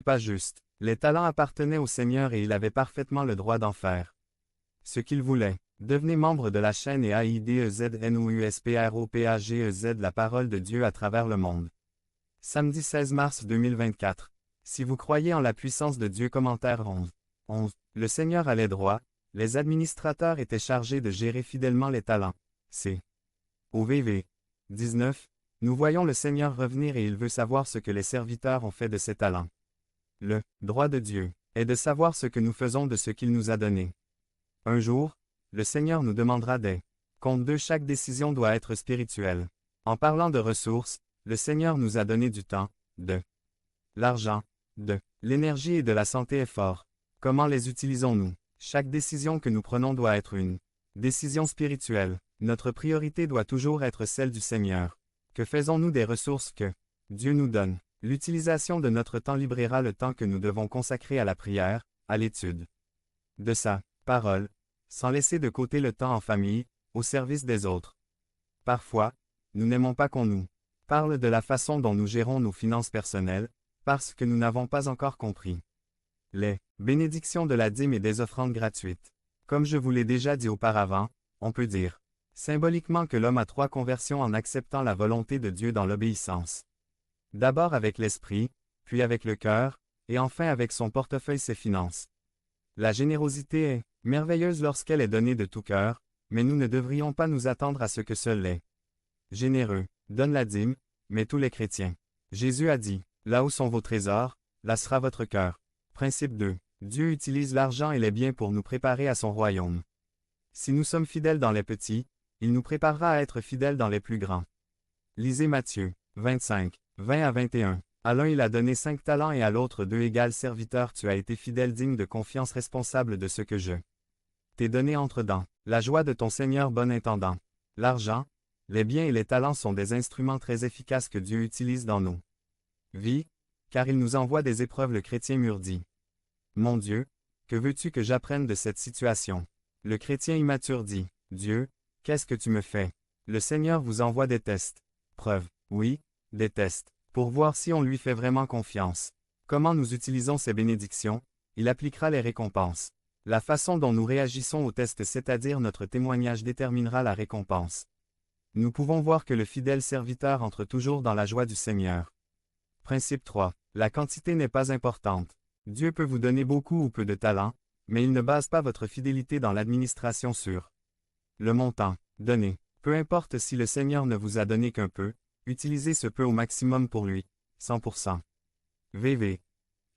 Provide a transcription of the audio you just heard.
pas juste. Les talents appartenaient au Seigneur et il avait parfaitement le droit d'en faire ce qu'il voulait. Devenez membre de la chaîne et AIDEZNOUSPROPAGEZ la parole de Dieu à travers le monde. Samedi 16 mars 2024. Si vous croyez en la puissance de Dieu. Commentaire 11. Le Seigneur allait droit, les administrateurs étaient chargés de gérer fidèlement les talents. C. Au VV. 19. Nous voyons le Seigneur revenir et il veut savoir ce que les serviteurs ont fait de ces talents. Le droit de Dieu est de savoir ce que nous faisons de ce qu'il nous a donné. Un jour, le Seigneur nous demandera des comptes de chaque décision doit être spirituelle. En parlant de ressources, le Seigneur nous a donné du temps, de l'argent, de l'énergie et de la santé est fort. Comment les utilisons-nous? Chaque décision que nous prenons doit être une décision spirituelle. Notre priorité doit toujours être celle du Seigneur. Que faisons-nous des ressources que Dieu nous donne? L'utilisation de notre temps libérera le temps que nous devons consacrer à la prière, à l'étude de sa parole, sans laisser de côté le temps en famille, au service des autres. Parfois, nous n'aimons pas qu'on nous parle de la façon dont nous gérons nos finances personnelles, parce que nous n'avons pas encore compris les bénédictions de la dîme et des offrandes gratuites. Comme je vous l'ai déjà dit auparavant, on peut dire symboliquement que l'homme a 3 conversions en acceptant la volonté de Dieu dans l'obéissance. D'abord avec l'esprit, puis avec le cœur, et enfin avec son portefeuille ses finances. La générosité est merveilleuse lorsqu'elle est donnée de tout cœur, mais nous ne devrions pas nous attendre à ce que seul les généreux donnent la dîme, mais tous les chrétiens. Jésus a dit, là où sont vos trésors, là sera votre cœur. Principe 2. Dieu utilise l'argent et les biens pour nous préparer à son royaume. Si nous sommes fidèles dans les petits, il nous préparera à être fidèles dans les plus grands. Lisez Matthieu 25, 20 à 21. À l'un il a donné 5 talents et à l'autre 2 égales serviteurs. Tu as été fidèle, digne de confiance, responsable de ce que je t'ai donné. Entre dans la joie de ton Seigneur, bon intendant. L'argent, les biens et les talents sont des instruments très efficaces que Dieu utilise dans nos vies, car il nous envoie des épreuves. Le chrétien mûr dit, mon Dieu, que veux-tu que j'apprenne de cette situation? Le chrétien immature dit, Dieu, qu'est-ce que tu me fais? Le Seigneur vous envoie des tests. Preuve, oui, des tests, pour voir si on lui fait vraiment confiance. Comment nous utilisons ces bénédictions? Il appliquera les récompenses. La façon dont nous réagissons aux tests, c'est-à-dire notre témoignage, déterminera la récompense. Nous pouvons voir que le fidèle serviteur entre toujours dans la joie du Seigneur. Principe 3. La quantité n'est pas importante. Dieu peut vous donner beaucoup ou peu de talent, mais il ne base pas votre fidélité dans l'administration sur le montant donné. Peu importe si le Seigneur ne vous a donné qu'un peu, utilisez ce peu au maximum pour lui, 100%. VV.